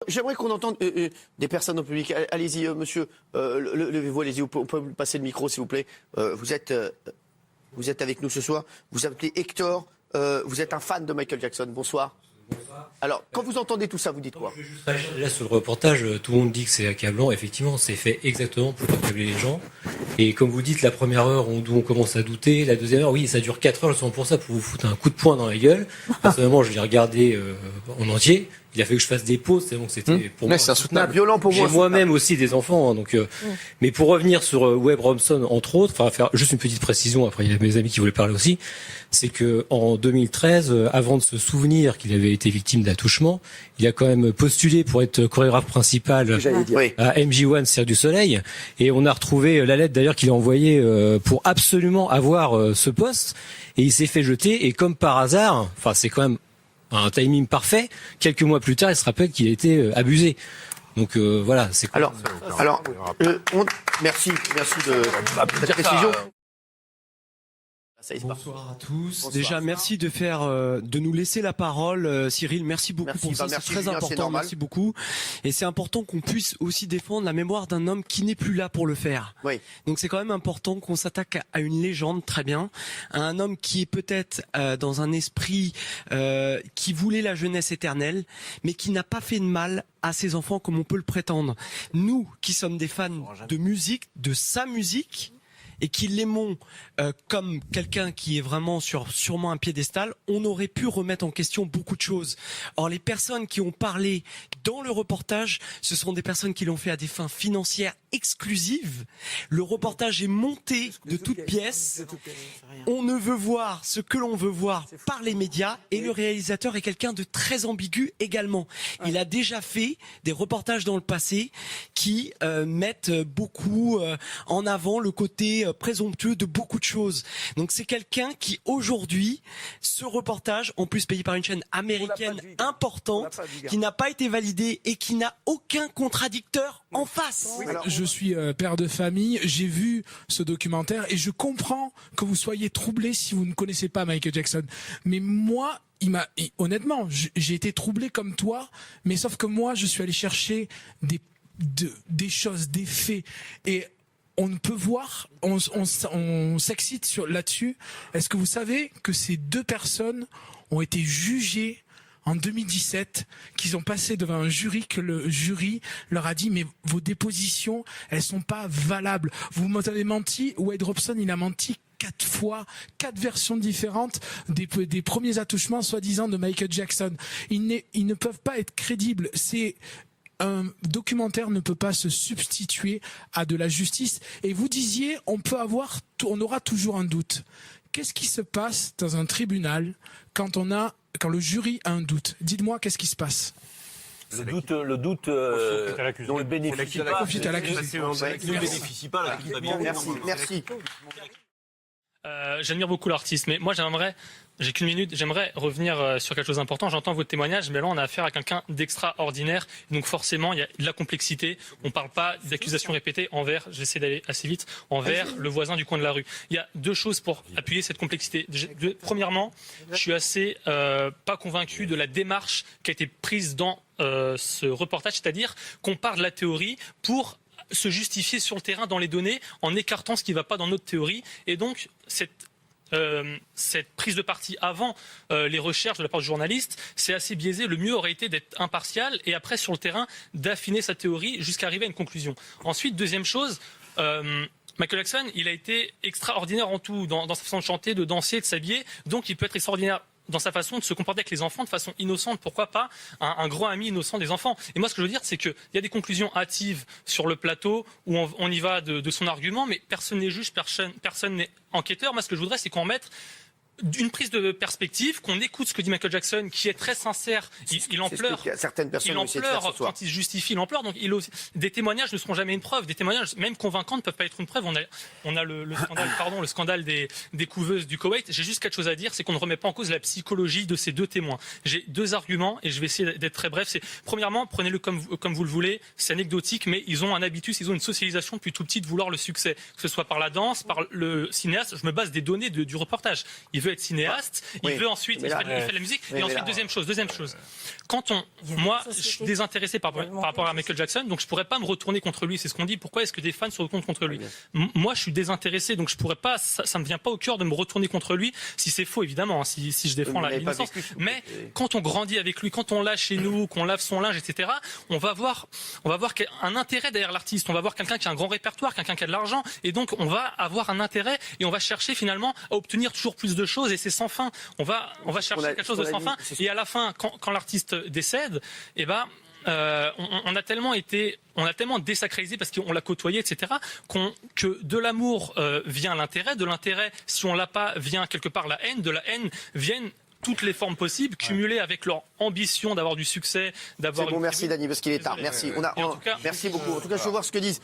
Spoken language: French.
J'aimerais qu'on entende des personnes au public. Allez-y, monsieur, levez-vous, allez-y, on peut vous passer le micro, s'il vous plaît. Vous êtes avec nous ce soir. Vous appelez Hector, vous êtes un fan de Michael Jackson. Bonsoir. Alors, quand vous entendez tout ça, vous dites quoi? Là, sur le reportage, tout le monde dit que c'est accablant. Effectivement, c'est fait exactement pour accabler les gens. Et comme vous dites, la première heure, on commence à douter. La deuxième heure, oui, ça dure 4 heures. Pour ça, pour vous foutre un coup de poing dans la gueule. Personnellement, je l'ai regardé en entier. Il a fallu que je fasse des pauses, c'est bon que c'était pour moi c'est insoutenable. Violent pour moi. J'ai moi-même aussi des enfants, hein, donc. Mais pour revenir sur Webb Robson, entre autres, enfin faire juste une petite précision. Après, il y a mes amis qui voulaient parler aussi. C'est que en 2013, avant de se souvenir qu'il avait été victime d'attouchement, il a quand même postulé pour être chorégraphe principal à MJ1 Cirque du Soleil, et on a retrouvé la lettre d'ailleurs qu'il a envoyée pour absolument avoir ce poste, et il s'est fait jeter. Et comme par hasard, enfin c'est quand même un timing parfait. Quelques mois plus tard, il se rappelle qu'il a été abusé. Donc voilà, c'est quoi. Merci de cette précision. Bonsoir à tous. Bonsoir. Déjà, merci de nous laisser la parole, Cyril. Merci beaucoup pour ça. C'est très important. Merci beaucoup. Et c'est important qu'on puisse aussi défendre la mémoire d'un homme qui n'est plus là pour le faire. Oui. Donc c'est quand même important qu'on s'attaque à une légende, très bien, à un homme qui est peut-être dans un esprit qui voulait la jeunesse éternelle, mais qui n'a pas fait de mal à ses enfants comme on peut le prétendre. Nous, qui sommes des fans de musique, de sa musique, et qui l'aimons comme quelqu'un qui est vraiment sûrement un piédestal, on aurait pu remettre en question beaucoup de choses. Or, les personnes qui ont parlé dans le reportage, ce sont des personnes qui l'ont fait à des fins financières exclusives. Le reportage est monté de toutes pièces. On ne veut voir ce que l'on veut voir par les médias, et le réalisateur est quelqu'un de très ambigu également. Il a déjà fait des reportages dans le passé qui mettent beaucoup en avant le côté présomptueux de beaucoup de choses. Donc c'est quelqu'un qui aujourd'hui, ce reportage, en plus payé par une chaîne américaine importante, qui n'a pas été validé et qui n'a aucun contradicteur en face. Je suis père de famille, j'ai vu ce documentaire et je comprends que vous soyez troublé si vous ne connaissez pas Michael Jackson. Mais moi, honnêtement, j'ai été troublé comme toi, mais sauf que moi, je suis allé chercher des choses, des faits, et on ne peut voir, on s'excite là-dessus. Est-ce que vous savez que ces deux personnes ont été jugées en 2017, qu'ils ont passé devant un jury, que le jury leur a dit mais vos dépositions, elles sont pas valables. Vous m'avez menti, Wade Robson, il a menti 4 fois, 4 versions différentes des premiers attouchements soi-disant de Michael Jackson. Ils ne peuvent pas être crédibles. Un documentaire ne peut pas se substituer à de la justice. Et vous disiez, on aura toujours un doute. Qu'est-ce qui se passe dans un tribunal quand le jury a un doute? Dites-moi, qu'est-ce qui se passe? Le doute dont le bénéficie pas. Profite à l'accusé. Ne bénéficie pas la Merci. J'admire beaucoup l'artiste, mais moi j'ai qu'une minute, j'aimerais revenir sur quelque chose d'important. J'entends votre témoignage, mais là on a affaire à quelqu'un d'extraordinaire, donc forcément il y a de la complexité. On ne parle pas d'accusations répétées envers, j'essaie d'aller assez vite, envers le voisin du coin de la rue. Il y a 2 choses pour appuyer cette complexité. Premièrement, je suis assez pas convaincu de la démarche qui a été prise dans ce reportage, c'est-à-dire qu'on part de la théorie pour se justifier sur le terrain dans les données en écartant ce qui ne va pas dans notre théorie. Et donc, cette prise de parti avant les recherches de la part du journaliste, c'est assez biaisé. Le mieux aurait été d'être impartial et après, sur le terrain, d'affiner sa théorie jusqu'à arriver à une conclusion. Ensuite, deuxième chose, Michael Jackson, il a été extraordinaire en tout, dans sa façon de chanter, de danser, de s'habiller. Donc, il peut être extraordinaire dans sa façon de se comporter avec les enfants de façon innocente, pourquoi pas un grand ami innocent des enfants. Et moi, ce que je veux dire, c'est qu'il y a des conclusions hâtives sur le plateau où on y va de son argument, mais personne n'est juge, personne n'est enquêteur. Moi, ce que je voudrais, c'est qu'on mette une prise de perspective, qu'on écoute ce que dit Michael Jackson, qui est très sincère. Il en pleure. Certaines personnes quand il se justifie, il en pleure. Donc, des témoignages ne seront jamais une preuve. Des témoignages, même convaincants, ne peuvent pas être une preuve. On a le scandale des couveuses du Koweït. J'ai juste quelque chose à dire, c'est qu'on ne remet pas en cause la psychologie de ces 2 témoins. J'ai 2 arguments et je vais essayer d'être très bref. Premièrement, prenez-le comme vous le voulez. C'est anecdotique, mais ils ont un habitus, ils ont une socialisation depuis tout petit de vouloir le succès, que ce soit par la danse, par le cinéaste. Je me base des données du reportage. Ils veut être cinéaste, Oui. il veut ensuite, Mais il là- fait de la musique. Oui, Et mais ensuite, là- deuxième chose. Moi, je suis désintéressé par rapport à Michael Jackson, donc je pourrais pas me retourner contre lui. C'est ce qu'on dit. Pourquoi est-ce que des fans se retournent contre lui? Moi, je suis désintéressé, donc je pourrais pas, ça me vient pas au cœur de me retourner contre lui. Si c'est faux, évidemment, hein, si je défends Vous n'avez pas l'innocence. vécu, Mais quand on grandit avec lui, quand on l'a chez nous, qu'on lave son linge, etc., on va voir un intérêt derrière l'artiste. On va voir quelqu'un qui a un grand répertoire, quelqu'un qui a de l'argent, et donc on va avoir un intérêt et on va chercher finalement à obtenir toujours plus de choses, et c'est sans fin. On va chercher quelque chose de sans fin, et à la fin, quand l'artiste décède, eh ben, on a tellement désacralisé parce qu'on l'a côtoyé, etc., que de l'amour vient l'intérêt, de l'intérêt, si on l'a pas, vient quelque part la haine, de la haine viennent toutes les formes possibles, cumulées avec leur ambition d'avoir du succès, d'avoir. C'est bon, merci Dany, parce qu'il est tard. Merci. Et en tout cas, merci beaucoup. En tout cas, je veux voir ce que disent.